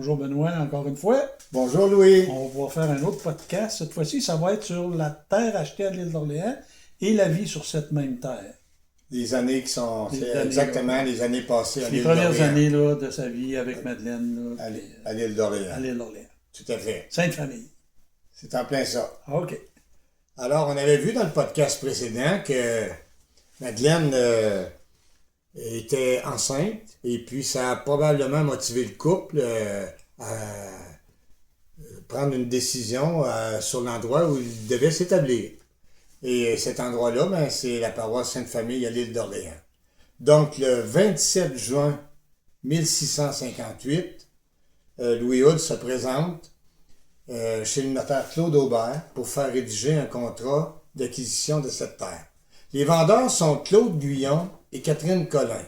Bonjour Benoît, encore une fois. Bonjour Louis. On va pouvoir faire un autre podcast. Cette fois-ci, ça va être sur la terre achetée à l'île d'Orléans et la vie sur cette même terre. Les années qui sont... Les C'est années, exactement là. les années passées à Les l'île premières d'Orléans. années là, de sa vie avec Madeleine là, À l'île d'Orléans. à l'île d'Orléans. Tout à fait. Sainte famille. C'est en plein ça. OK. Alors, on avait vu dans le podcast précédent que Madeleine était enceinte et puis ça a probablement motivé le couple à prendre une décision sur l'endroit où il devait s'établir. Et cet endroit-là, ben, c'est la paroisse Sainte-Famille à l'île d'Orléans. Donc, le 27 juin 1658, Louis Hood se présente chez le notaire Claude Aubert pour faire rédiger un contrat d'acquisition de cette terre. Les vendeurs sont Claude Guyon et Catherine Collin.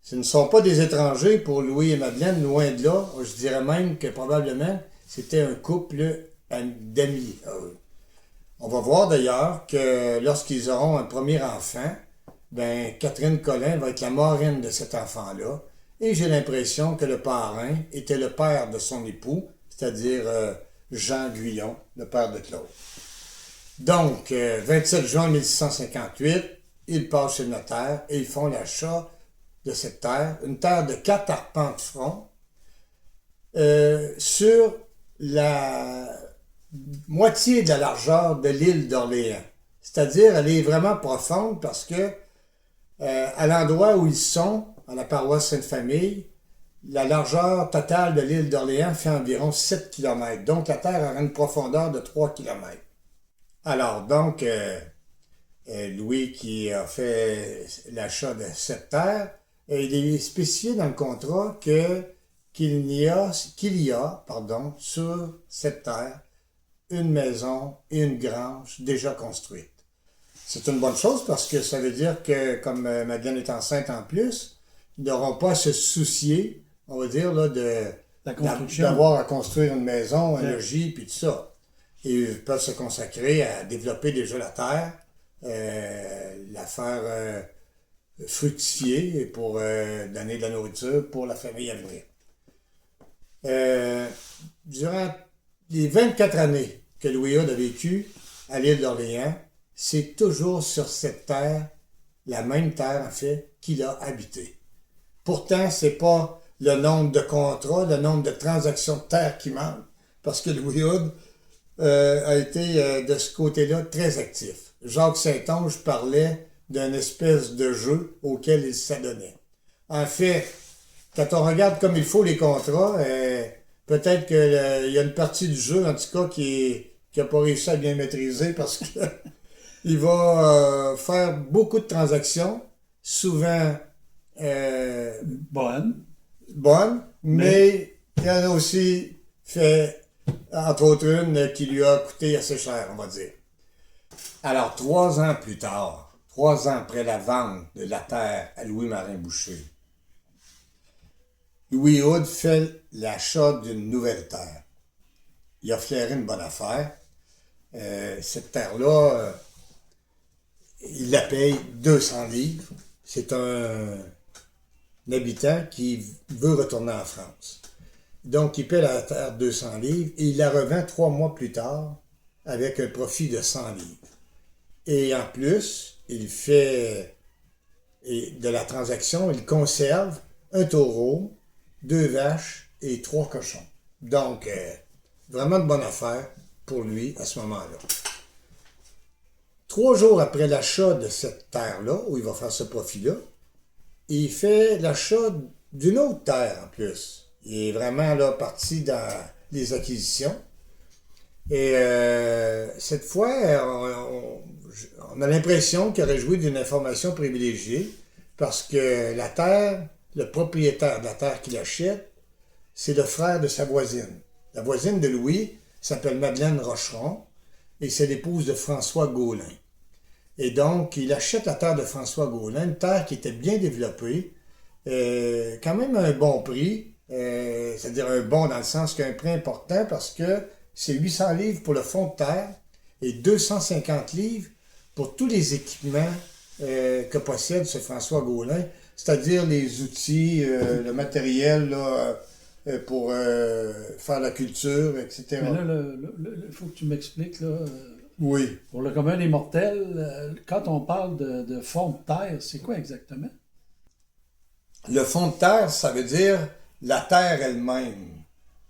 Ce ne sont pas des étrangers pour Louis et Madeleine, loin de là. Je dirais même que probablement c'était un couple d'amis. On va voir d'ailleurs que lorsqu'ils auront un premier enfant, ben Catherine Collin va être la marraine de cet enfant-là. Et j'ai l'impression que le parrain était le père de son époux, c'est-à-dire Jean Guyon, le père de Claude. Donc, 27 juin 1658, ils passent chez le notaire et ils font l'achat de cette terre, une terre de 4 arpents de front, sur la moitié de la largeur de l'île d'Orléans. C'est-à-dire, elle est vraiment profonde parce que à l'endroit où ils sont, à la paroisse Sainte-Famille, la largeur totale de l'île d'Orléans fait environ 7 km. Donc, la terre aura une profondeur de 3 km. Alors, donc, Louis qui a fait l'achat de cette terre, il est spécifié dans le contrat qu'il y a sur cette terre une maison et une grange déjà construites. C'est une bonne chose parce que ça veut dire que, comme Madeleine est enceinte en plus, ils n'auront pas à se soucier, on va dire, là, d'avoir à construire une maison, un logis, puis tout ça. Et ils peuvent se consacrer à développer déjà la terre, la faire fructifier pour donner de la nourriture pour la famille à venir. Durant les 24 années que Louis Hood a vécu à l'île d'Orléans, c'est toujours sur cette terre, la même terre en fait, qu'il a habité. Pourtant, c'est pas le nombre de contrats, le nombre de transactions de terre qui manque, parce que Louis Hood a été de ce côté-là très actif. Jacques Saint-Onge parlait d'une espèce de jeu auquel il s'adonnait. En fait, quand on regarde comme il faut les contrats, peut-être qu'il y a une partie du jeu, en tout cas, qui n'a pas réussi à bien maîtriser parce que il va faire beaucoup de transactions, souvent bonnes, mais il y en a aussi fait, entre autres, une qui lui a coûté assez cher, on va dire. Alors, 3 ans plus tard, 3 ans après la vente de la terre à Louis Marin-Boucher, Louis Hood fait l'achat d'une nouvelle terre. Il a flairé une bonne affaire. Cette terre-là, il la paye 200 livres. C'est un habitant qui veut retourner en France. Donc, il paie la terre 200 livres et il la revend 3 mois plus tard avec un profit de 100 livres. Et en plus, il fait de la transaction, il conserve un taureau, 2 vaches et 3 cochons. Donc, vraiment de bonne affaire pour lui à ce moment-là. 3 jours après l'achat de cette terre-là, où il va faire ce profit-là, il fait l'achat d'une autre terre en plus. Il est vraiment là parti dans les acquisitions. Et cette fois, on a l'impression qu'il aurait joué d'une information privilégiée parce que la terre, le propriétaire de la terre qu'il achète, c'est le frère de sa voisine. La voisine de Louis s'appelle Madeleine Rocheron et c'est l'épouse de François Gaulin. Et donc, il achète la terre de François Gaulin, une terre qui était bien développée, quand même à un bon prix, c'est-à-dire un bon dans le sens qu'un prix important parce que c'est 800 livres pour le fond de terre et 250 livres pour tous les équipements que possède ce François Gaulin, c'est-à-dire les outils, le matériel là, pour faire la culture, etc. Mais là, il faut que tu m'expliques, là, Oui. pour le commun des mortels, quand on parle de fond de terre, c'est quoi exactement? Le fond de terre, ça veut dire la terre elle-même.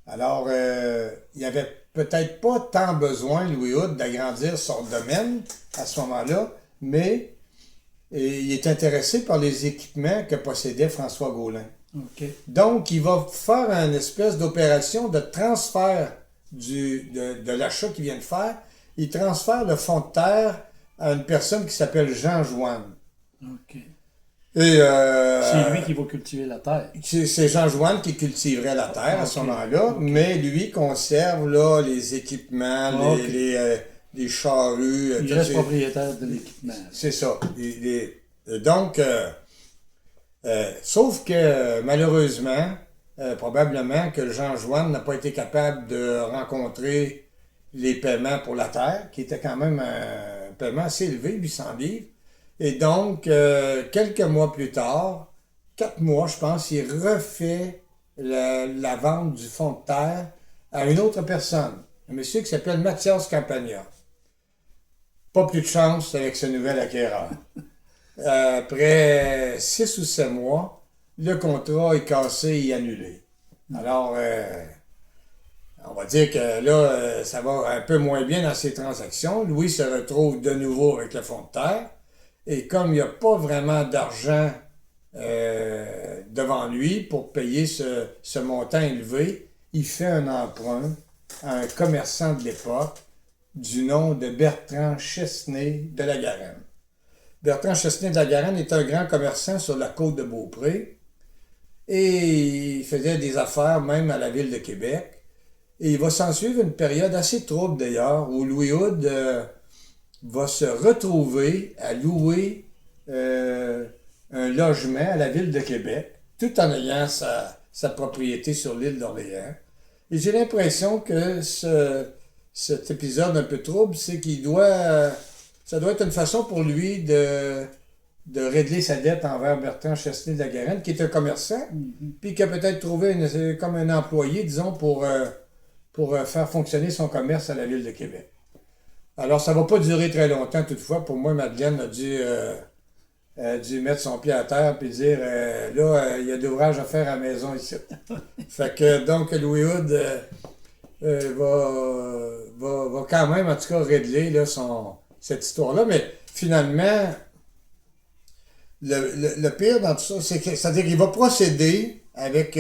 Alors, il n'y avait peut-être pas tant besoin, Louis Hood, d'agrandir son domaine à ce moment-là, mais il est intéressé par les équipements que possédait François Gaulin. OK. Donc, il va faire une espèce d'opération de transfert de l'achat qu'il vient de faire. Il transfère le fond de terre à une personne qui s'appelle Jean Joanne. OK. Et, C'est lui qui va cultiver la terre. c'est Jean Joanne qui cultiverait la terre à ce Ok, moment-là, ok. mais lui conserve là, les équipements, Ok. les charrues. Il tout reste ces- propriétaire de l'équipement. C'est ça. Donc, sauf que malheureusement, probablement que Jean Joanne n'a pas été capable de rencontrer les paiements pour la terre, qui était quand même un paiement assez élevé, 800 livres. Et donc, quelques mois plus tard, 4 mois, je pense, il refait la vente du fonds de terre à une autre personne, un monsieur qui s'appelle Mathias Campagna. Pas plus de chance avec ce nouvel acquéreur. Après 6 ou 7 mois, le contrat est cassé et annulé. Alors, on va dire que là, ça va un peu moins bien dans ses transactions. Louis se retrouve de nouveau avec le fonds de terre. Et comme il n'y a pas vraiment d'argent devant lui pour payer ce montant élevé, il fait un emprunt à un commerçant de l'époque du nom de Bertrand Chesnay de la Garenne. Bertrand Chesnay de la Garenne est un grand commerçant sur la côte de Beaupré et il faisait des affaires même à la ville de Québec. Et il va s'en suivre une période assez trouble d'ailleurs où Louis Hood va se retrouver à louer un logement à la ville de Québec, tout en ayant sa propriété sur l'île d'Orléans. Et j'ai l'impression que cet épisode un peu trouble, c'est ça doit être une façon pour lui de régler sa dette envers Bertrand Chesnay de la Garenne, qui est un commerçant, puis qui a peut-être trouvé comme un employé, disons, pour faire fonctionner son commerce à la ville de Québec. Alors, ça va pas durer très longtemps, toutefois. Pour moi, Madeleine a dû mettre son pied à terre et dire là, il y a d'ouvrages à faire à la maison ici. Fait que, donc, Louis Hood va quand même, en tout cas, régler là, cette histoire-là. Mais finalement, le pire dans tout ça, c'est-à-dire qu'il va procéder avec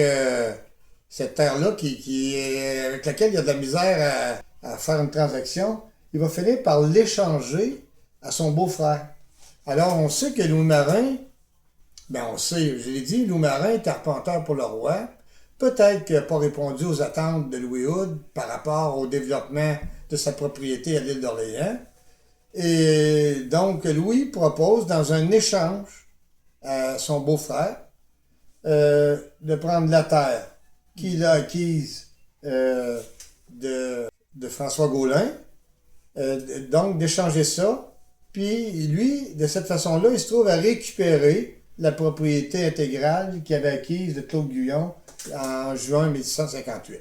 cette terre-là avec laquelle il y a de la misère à faire une transaction. Il va finir par l'échanger à son beau-frère. Alors, on sait que Louis Marin, on sait, je l'ai dit, Louis Marin est arpenteur pour le roi. Peut-être qu'il n'a pas répondu aux attentes de Louis Hood par rapport au développement de sa propriété à l'île d'Orléans. Et donc, Louis propose, dans un échange à son beau-frère, de prendre la terre qu'il a acquise de François Gaulin, donc d'échanger ça. Puis lui, de cette façon-là, il se trouve à récupérer la propriété intégrale qu'il avait acquise de Claude Guyon en juin 1658.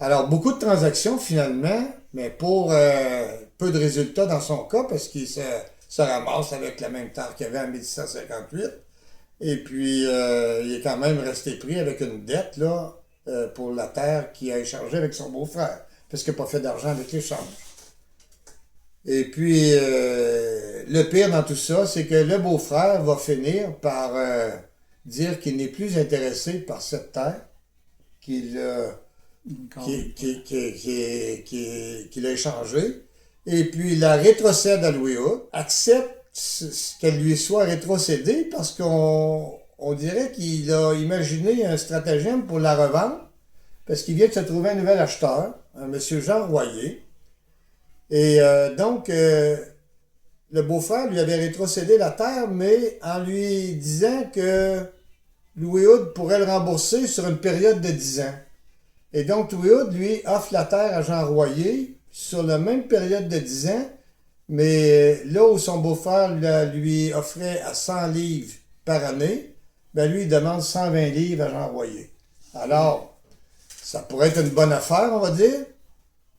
Alors, beaucoup de transactions finalement, mais pour peu de résultats dans son cas, parce qu'il se ramasse avec la même terre qu'il avait en 1658. Et puis, il est quand même resté pris avec une dette là, pour la terre qu'il a échangée avec son beau-frère, parce qu'il n'a pas fait d'argent avec l'échange. Et puis, le pire dans tout ça, c'est que le beau-frère va finir par dire qu'il n'est plus intéressé par cette terre qu'il a échangée. Et puis, il la rétrocède à Louis Hood, accepte qu'elle lui soit rétrocédée parce qu'on dirait qu'il a imaginé un stratagème pour la revendre, parce qu'il vient de se trouver un nouvel acheteur, un monsieur Jean Royer. Et donc, le beau-frère lui avait rétrocédé la terre, mais en lui disant que Louis Hood pourrait le rembourser sur une période de 10 ans. Et donc, Louis Hood, lui, offre la terre à Jean Royer sur la même période de 10 ans, mais là où son beau-frère lui offrait à 100 livres par année, ben lui, il demande 120 livres à Jean Royer. Alors, ça pourrait être une bonne affaire, on va dire,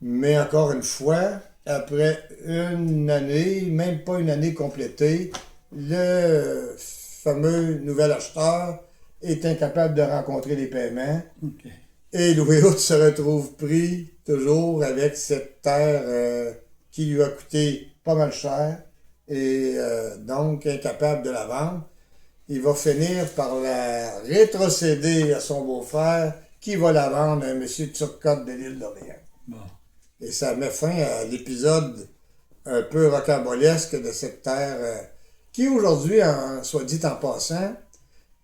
mais encore une fois, après une année, même pas une année complétée, le fameux nouvel acheteur est incapable de rencontrer les paiements OK. et Louis Houde se retrouve pris toujours avec cette terre qui lui a coûté pas mal cher et donc incapable de la vendre. Il va finir par la rétrocéder à son beau-frère qui va la vendre à M. Turcotte de l'île d'Orléans. Bon. Et ça met fin à l'épisode un peu rocambolesque de cette terre qui aujourd'hui, soit dit en passant,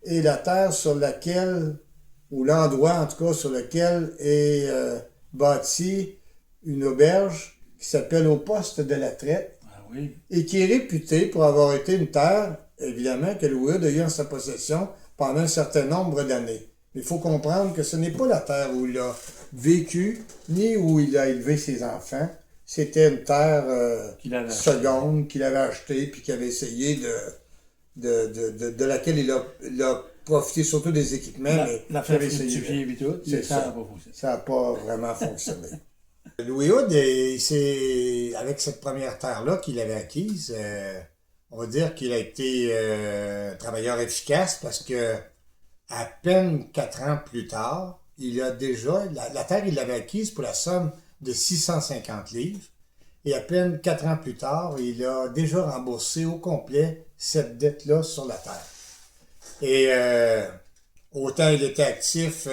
est la terre sur laquelle, ou l'endroit en tout cas sur lequel est bâtie une auberge qui s'appelle Au Poste de la Traite Ah oui. et qui est réputée pour avoir été une terre, évidemment, que Louis Houde a eu en sa possession pendant un certain nombre d'années. Il faut comprendre que ce n'est pas la terre où il a vécu, ni où il a élevé ses enfants. C'était une terre seconde qu'il avait achetée, puis qu'il avait essayé de laquelle il a profité surtout des équipements. La faire fructifier et tout. C'est ça. Ça n'a pas vraiment fonctionné. Louis Houde, avec cette première terre-là qu'il avait acquise, on va dire qu'il a été un travailleur efficace parce que à peine 4 ans plus tard, il a déjà, la terre, il l'avait acquise pour la somme de 650 livres. Et à peine 4 ans plus tard, il a déjà remboursé au complet cette dette-là sur la terre. Et autant il était actif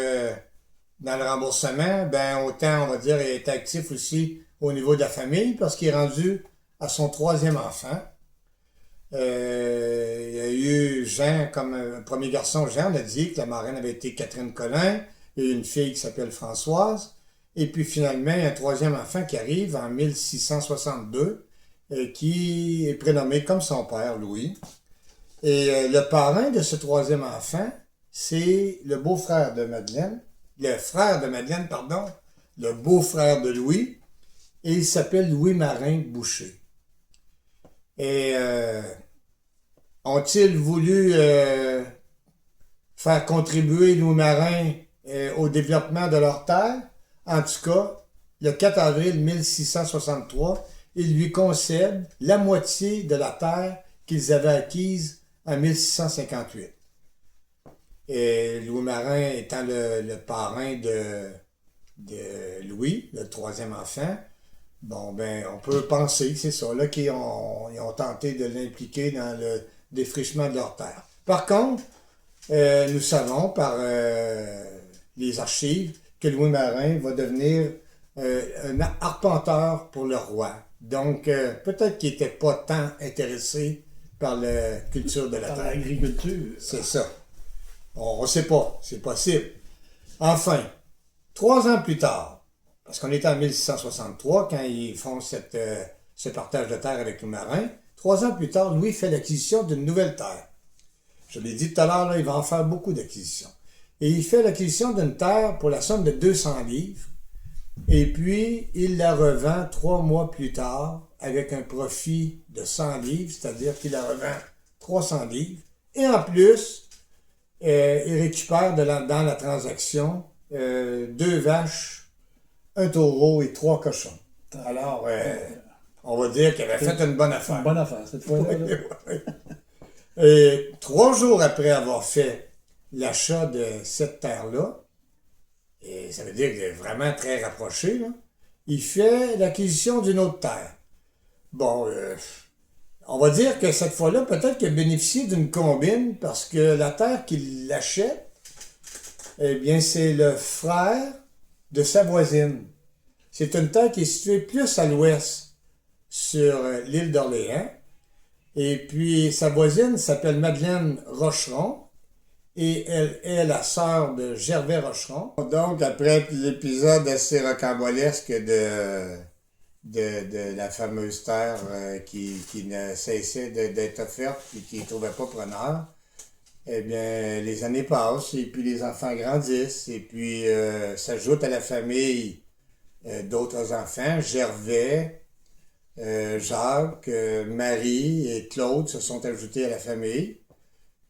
dans le remboursement, ben autant, on va dire, il était actif aussi au niveau de la famille parce qu'il est rendu à son 3e enfant. Il y a eu Jean, comme premier garçon, Jean, on a dit que la marraine avait été Catherine Collin, il y a eu une fille qui s'appelle Françoise, et puis finalement, il y a un 3e enfant qui arrive en 1662, qui est prénommé comme son père, Louis. Et le parrain de ce 3e enfant, c'est le beau-frère de Madeleine, le frère de Madeleine, pardon, le beau-frère de Louis, et il s'appelle Louis Marin Boucher. Et ont-ils voulu faire contribuer Louis Marin au développement de leur terre? En tout cas, le 4 avril 1663, ils lui concèdent la moitié de la terre qu'ils avaient acquise en 1658. Et Louis Marin étant le parrain de Louis, le 3e enfant, bon, ben, on peut penser, c'est ça, là, qu'ils ont tenté de l'impliquer dans le défrichement de leur terre. Par contre, nous savons par les archives que Louis Marin va devenir un arpenteur pour le roi. Donc, peut-être qu'il n'était pas tant intéressé par la culture de la terre. Par l'agriculture. C'est ça. On ne sait pas, c'est possible. Enfin, 3 ans plus tard, parce qu'on était en 1663 quand ils font ce partage de terre avec Louis Marin, 3 ans plus tard, Louis fait l'acquisition d'une nouvelle terre. Je l'ai dit tout à l'heure, il va en faire beaucoup d'acquisitions. Et il fait l'acquisition d'une terre pour la somme de 200 livres. Et puis, il la revend 3 mois plus tard avec un profit de 100 livres, c'est-à-dire qu'il la revend 300 livres. Et en plus, il récupère dans la transaction 2 vaches, un taureau et 3 cochons. Alors, on va dire qu'il avait fait une bonne affaire. Une bonne affaire, cette fois-là. Et 3 jours après avoir fait l'achat de cette terre-là, et ça veut dire qu'il est vraiment très rapproché, là, il fait l'acquisition d'une autre terre. Bon, on va dire que cette fois-là, peut-être qu'il a bénéficié d'une combine parce que la terre qu'il achète, eh bien, c'est le frère de sa voisine. C'est une terre qui est située plus à l'ouest sur l'île d'Orléans. Et puis, sa voisine s'appelle Madeleine Rocheron. Et elle est la sœur de Gervais Rocheron. Donc, après l'épisode assez rocambolesque de la fameuse terre qui ne cessait d'être offerte et qui ne trouvait pas preneur, eh bien, les années passent et puis les enfants grandissent et puis s'ajoutent à la famille d'autres enfants. Gervais, Jacques, Marie et Claude se sont ajoutés à la famille.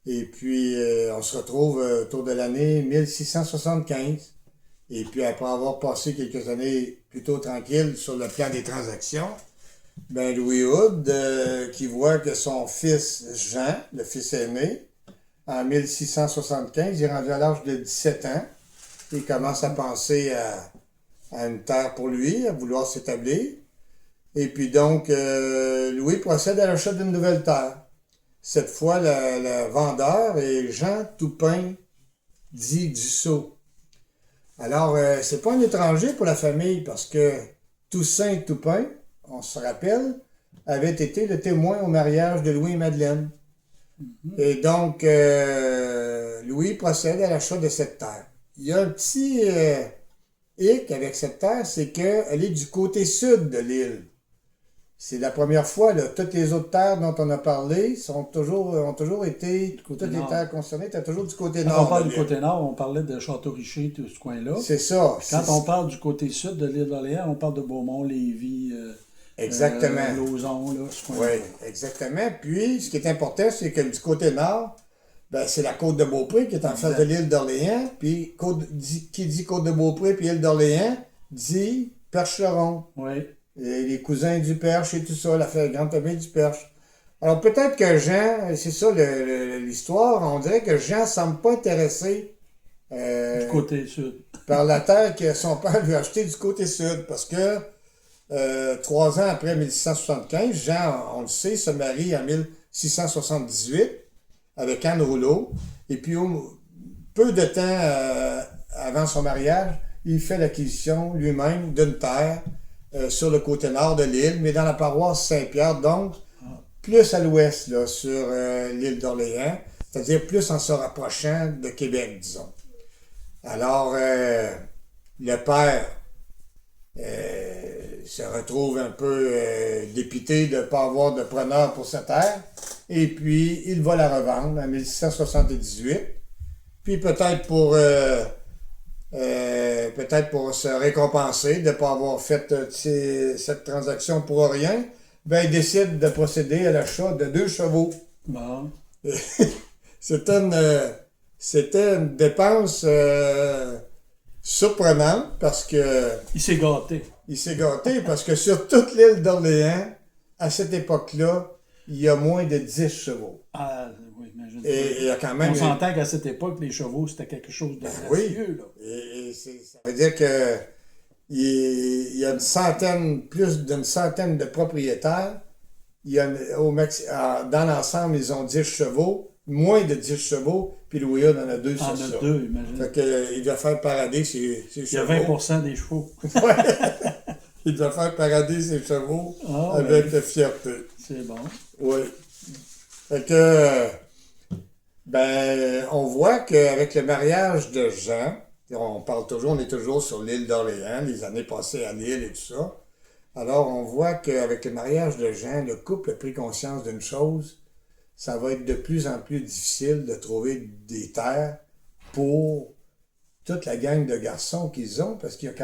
Et puis, on se retrouve autour de l'année 1675. Et puis, après avoir passé quelques années plutôt tranquilles sur le plan des transactions, ben Louis Hood, qui voit que son fils Jean, le fils aîné, en 1675, il est rendu à l'âge de 17 ans. Il commence à penser à une terre pour lui, à vouloir s'établir. Et puis donc, Louis procède à l'achat d'une nouvelle terre. Cette fois, le vendeur est Jean Toupin, dit Dussault. Alors, c'est pas un étranger pour la famille parce que Toussaint Toupin, on se rappelle, avait été le témoin au mariage de Louis et Madeleine. Et donc, Louis procède à l'achat de cette terre. Il y a un petit hic avec cette terre, c'est qu'elle est du côté sud de l'île. C'est la première fois, là, toutes les autres terres dont on a parlé ont toujours été, toutes les terres concernées étaient toujours du côté Quand nord. on parle de du l'île. côté nord, on parlait de Château-Richer, tout ce coin-là. C'est ça. Quand on parle du côté sud de l'île d'Orléans, on parle de Beaumont, Lévis, Exactement. Lauson, là, ce coin-là. Oui, exactement. Puis, ce qui est important, c'est que du côté nord, ben, c'est la côte de Beaupré qui est en face de l'île d'Orléans. Puis, qui dit côte de Beaupré puis île d'Orléans, dit Percheron. Oui. Et les cousins du Perche et tout ça, la grande famille du Perche. Alors, peut-être que Jean, c'est ça l'histoire, on dirait que Jean ne semble pas intéressé Du côté sud. par la terre que son père lui a achetée du côté sud. Parce que 3 ans après 1675, Jean, on le sait, se marie en 1678 avec Anne Rouleau. Et puis, peu de temps avant son mariage, il fait l'acquisition lui-même d'une terre sur le côté nord de l'île, mais dans la paroisse Saint-Pierre, donc plus à l'ouest, là, sur l'île d'Orléans, c'est-à-dire plus en se rapprochant de Québec, disons. Alors, le père se retrouve un peu dépité de ne pas avoir de preneur pour sa terre, et puis il va la revendre en 1678, puis peut-être pour se récompenser de ne pas avoir fait cette transaction pour rien, ben il décide de procéder à l'achat de 2 chevaux. Bon. C'était une dépense surprenante parce que Il s'est gâté. il s'est gâté parce que sur toute l'île d'Orléans, à cette époque-là, il y a moins de 10 chevaux. Ah, oui, imagine. Et il y a quand même... On s'entend qu'à cette époque, les chevaux, c'était quelque chose de oui. précieux, là. Et ça veut dire que il y a plus d'une centaine de propriétaires. Il y a, dans l'ensemble, ils ont 10 chevaux, moins de 10 chevaux, puis Louis Hood en a 2 sur ça. En a 2, imagine. Fait que, il doit faire parader ses chevaux. Il y a 20% des chevaux. Ouais. Il doit faire parader ses chevaux avec fierté. C'est bon. Oui. Fait que, ben, on voit qu'avec le mariage de Jean, on est toujours sur l'île d'Orléans, les années passées à l'île et tout ça. Alors, on voit qu'avec le mariage de Jean, le couple a pris conscience d'une chose, ça va être de plus en plus difficile de trouver des terres pour toute la gang de garçons qu'ils ont, parce qu'ils ont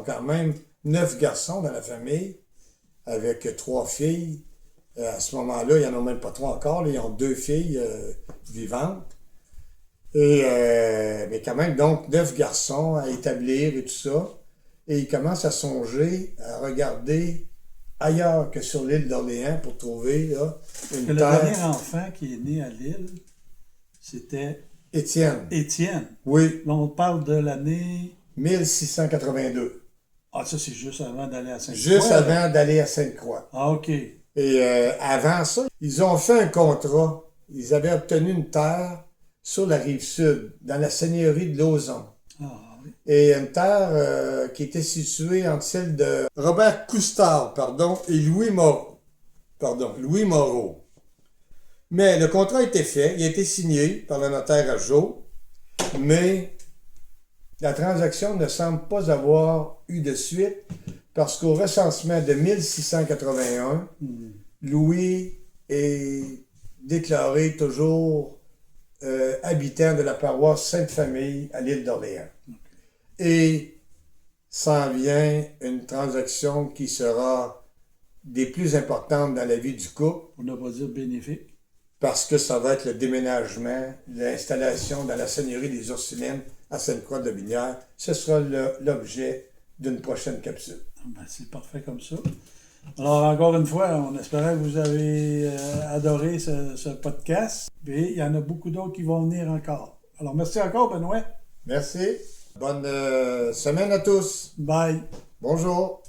quand même 9 garçons dans la famille, avec 3 filles. À ce moment-là, il n'y en a même pas 3 encore, là, ils ont 2 filles vivantes. Et, mais quand même, donc, 9 garçons à établir et tout ça. Et ils commencent à songer, à regarder ailleurs que sur l'île d'Orléans pour trouver là, une Le terre. dernier enfant qui est né à l'île, c'était Étienne. Étienne. Oui, Là, on parle de l'année... 1682. Ah, ça, c'est juste avant d'aller à Sainte-Croix. Juste avant d'aller à Sainte-Croix. Ah, OK. Et avant ça, ils ont fait un contrat. Ils avaient obtenu une terre sur la rive sud, dans la seigneurie de Lauson. Ah, oui. Et une terre qui était située entre celle de Robert Coustard, et Louis Moreau. Mais le contrat a été fait, il a été signé par le notaire à Jaux, mais la transaction ne semble pas avoir eu de suite parce qu'au recensement de 1681, Louis est déclaré toujours habitant de la paroisse Sainte-Famille à l'île d'Orléans. Et s'en vient une transaction qui sera des plus importantes dans la vie du couple. On ne va pas dire bénéfique. parce que ça va être le déménagement, l'installation dans la seigneurie des Ursulines à Sainte-Croix-de-Binière. Ce sera l'objet d'une prochaine capsule. Ben, c'est parfait comme ça. Alors, encore une fois, on espérait que vous avez adoré ce podcast. Et il y en a beaucoup d'autres qui vont venir encore. Alors, merci encore, Benoît. Merci. Bonne semaine à tous. Bye. Bonjour.